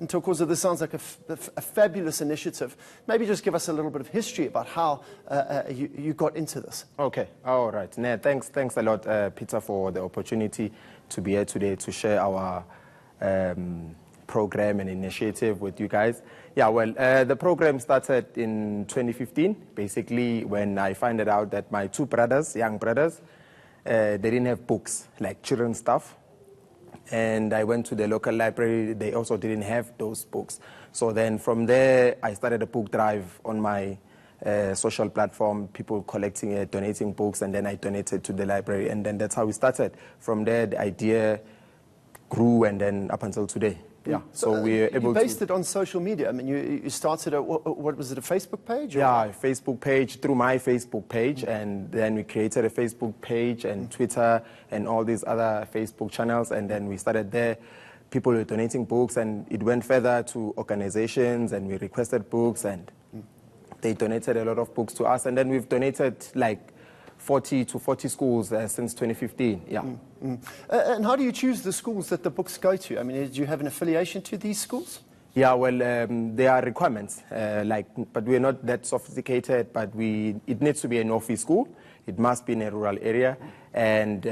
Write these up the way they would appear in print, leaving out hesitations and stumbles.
Ntokozo, this sounds like a fabulous initiative. Maybe just give us a little bit of history about how you got into this. Okay, all right. Nah, thanks a lot, Peter, for the opportunity to be here today to share our program and initiative with you guys. Yeah, well, the program started in 2015, basically when I found out that my two brothers, young brothers, they didn't have books, like children's stuff. And I went to the local library, they also didn't have those books. So then from there, I started a book drive on my social platform, people collecting, donating books, and then I donated to the library. And then that's how we started. From there, the idea grew, and then up until today. Yeah, so we were able to... You based it on social media. I mean, you started what was it, a Facebook page? Or? Yeah, a Facebook page, through my Facebook page, and then we created a Facebook page and Twitter and all these other Facebook channels, and then we started there. People were donating books, and it went further to organizations, and we requested books, and they donated a lot of books to us, and then we've donated like 40 to 40 schools since 2015, yeah. And how do you choose the schools that the books go to? I mean, do you have an affiliation to these schools? Yeah, well, there are requirements, but we're not that sophisticated, but it needs to be an office school. It must be in a rural area, and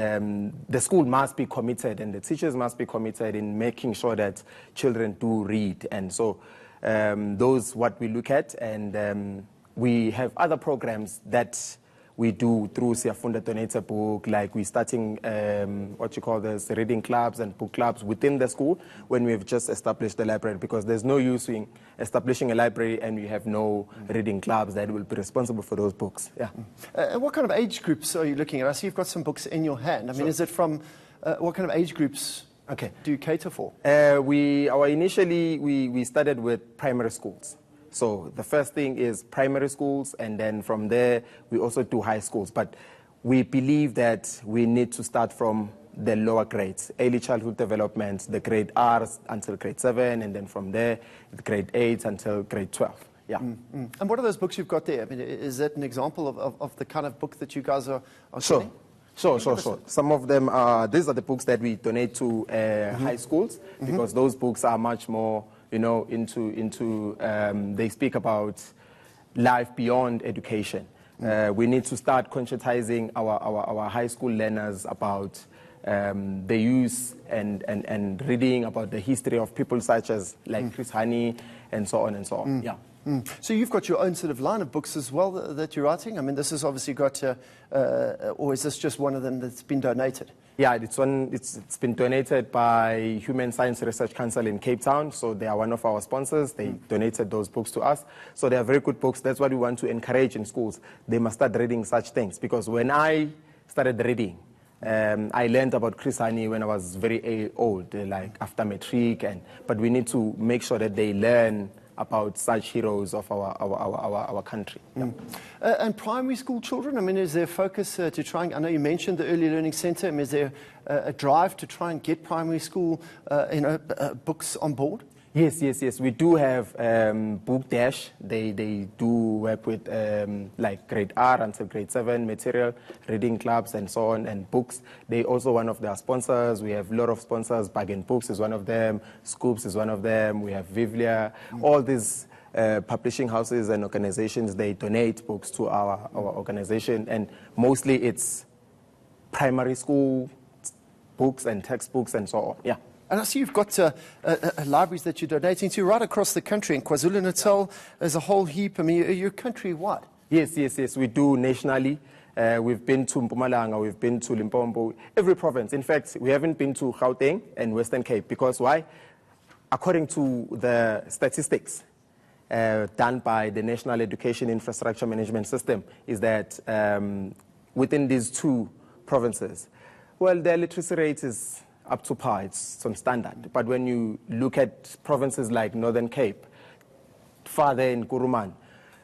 the school must be committed, and the teachers must be committed in making sure that children do read. And so those what we look at, and we have other programs that we do through Siyafunda Donator Book, like we're starting reading clubs and book clubs within the school when we've just established the library, because there's no use in establishing a library and we have no reading clubs that will be responsible for those books. Yeah. And what kind of age groups are you looking at? I see you've got some books in your hand. I mean, is it from, what kind of age groups do you cater for? Initially, we started with primary schools. So the first thing is primary schools, and then from there, we also do high schools. But we believe that we need to start from the lower grades, early childhood development, the grade R's until grade 7, and then from there, grade 8 until grade 12. Yeah. And what are those books you've got there? I mean, is that an example of the kind of book that you guys are selling? Sure. Some of them these are the books that we donate to high schools, because those books are much more, they speak about life beyond education. We need to start conscientizing our high school learners about the use and reading about the history of people such as like Chris Hani and so on and so on. Yeah. So you've got your own sort of line of books as well that you're writing? I mean, this has obviously got, or is this just one of them that's been donated? Yeah, it's been donated by Human Science Research Council in Cape Town. So they are one of our sponsors. They donated those books to us. So they are very good books. That's what we want to encourage in schools. They must start reading such things. Because when I started reading, I learned about Chris Hani when I was very old, like after matric. But we need to make sure that they learn about such heroes of our country. Yeah. And primary school children, I mean, is there a focus to try and, I know you mentioned the Early Learning Centre, I mean, is there a drive to try and get primary school books on board? Yes. We do have Book Dash. They do work with like grade R until grade 7 material, reading clubs and so on, and books. They also one of their sponsors. We have a lot of sponsors. Bargain Books is one of them. Scoops is one of them. We have Vivlia. All these publishing houses and organizations, they donate books to our organization, and mostly it's primary school books and textbooks and so on. Yeah. And I see you've got libraries that you're donating to right across the country. In KwaZulu-Natal, there's a whole heap. I mean, you're country-wide. Yes. We do nationally. We've been to Mpumalanga, we've been to Limpopo, every province. In fact, we haven't been to Gauteng and Western Cape. Because why? According to the statistics done by the National Education Infrastructure Management System, is that within these two provinces, well, the literacy rate is up to par, it's on standard. But when you look at provinces like Northern Cape, farther in Kuruman,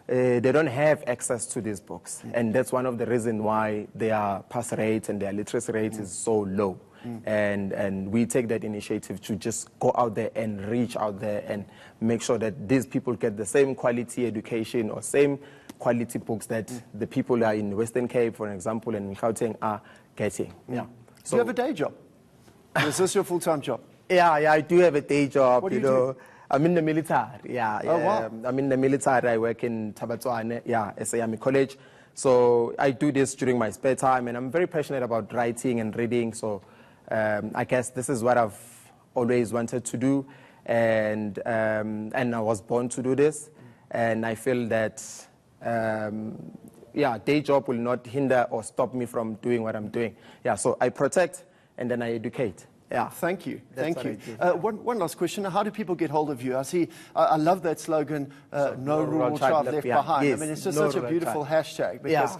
they don't have access to these books. And that's one of the reasons why their pass rate and their literacy rate is so low. And we take that initiative to just go out there and reach out there and make sure that these people get the same quality education or same quality books that the people are in Western Cape, for example, and in Gauteng are getting. Yeah. So, do you have a day job? Is this your full-time job? Yeah, I do have a day job. What do you do? I'm in the military, yeah. Oh, wow. I'm in the military. I work in Tabatwane, SAMI College. So I do this during my spare time, and I'm very passionate about writing and reading. So I guess this is what I've always wanted to do, and I was born to do this. And I feel that, day job will not hinder or stop me from doing what I'm doing. Yeah, so I protect and then I educate. Yeah. Thank you. That's Thank you. what I do. One last question. How do people get hold of you? I love that slogan, no rural child left behind. Yes, I mean, it's just no such a rural beautiful hashtag because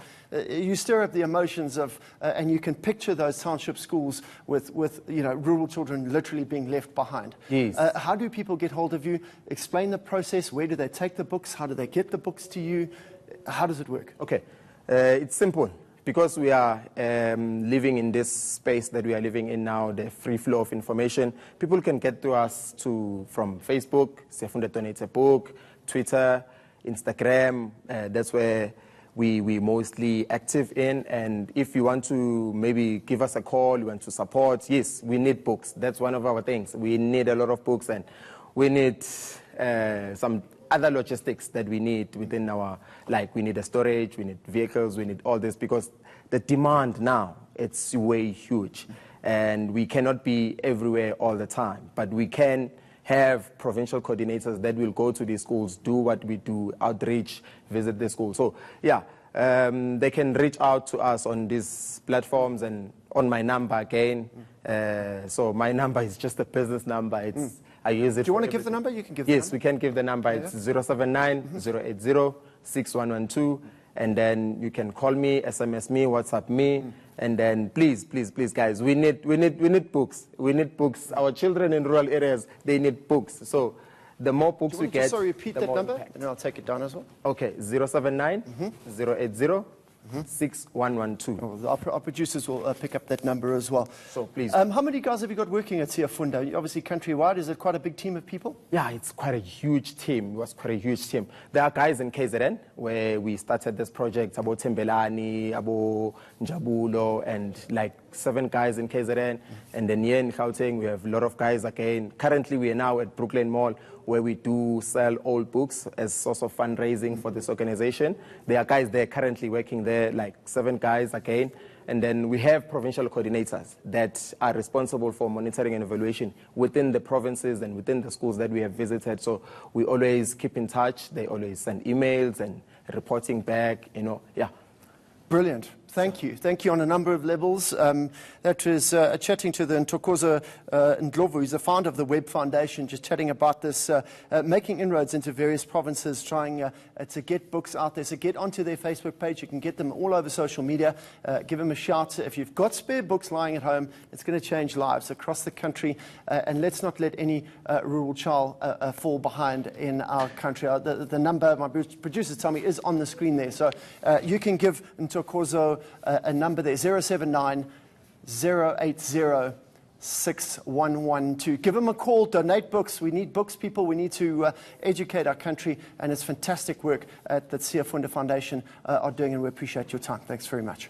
you stir up the emotions of, and you can picture those township schools with rural children literally being left behind. Yes. How do people get hold of you? Explain the process. Where do they take the books? How do they get the books to you? How does it work? Okay. It's simple. Because we are living in this space that we are living in now, the free flow of information, people can get to us from Facebook, Siyafunda donates a book, Twitter, Instagram. That's where we're mostly active in. And if you want to maybe give us a call, you want to support, yes, we need books. That's one of our things. We need a lot of books, and we need some other logistics that we need within our, like we need a storage, we need vehicles, we need all this, because the demand now, it's way huge. And we cannot be everywhere all the time, but we can have provincial coordinators that will go to these schools, do what we do, outreach, visit the school. So they can reach out to us on these platforms and on my number again. So my number is just a business number. I use it. Do you want to give the number? You can give the number. Yes, we can give the number. It's 079-080-6112. And then you can call me, SMS me, WhatsApp me. And then please, guys, we need books. We need books. Our children in rural areas, they need books. So the more books we get, repeat the that more number, impact. and then I'll take it down as well. Okay, 079-080-6112. Our producers will pick up that number as well. So please. How many guys have you got working at Siyafunda? Obviously countrywide. Is it quite a big team of people? Yeah, it's quite a huge team. It was quite a huge team. There are guys in KZN where we started this project, about Tembelani, about Njabulo, and like 7 guys in KZN. And then here in Gauteng, we have a lot of guys again. Currently, we are now at Brooklyn Mall, where we do sell old books as source of fundraising for this organization. There are guys there currently working there, like 7 guys again. And then we have provincial coordinators that are responsible for monitoring and evaluation within the provinces and within the schools that we have visited. So we always keep in touch. They always send emails and reporting back, Brilliant. Thank you. Thank you on a number of levels. That was chatting to the Ntokozo Ndlovu, who's the founder of the Web Foundation, just chatting about this, making inroads into various provinces, trying to get books out there. So get onto their Facebook page. You can get them all over social media. Give them a shout. If you've got spare books lying at home, it's going to change lives across the country. And let's not let any rural child fall behind in our country. The number, my producers tell me, is on the screen there. So you can give Ntokozo a number there, 079-080-6112. Give them a call, donate books. We need books, people. We need to educate our country, and it's fantastic work that Siyafunda Foundation are doing, and we appreciate your time. Thanks very much.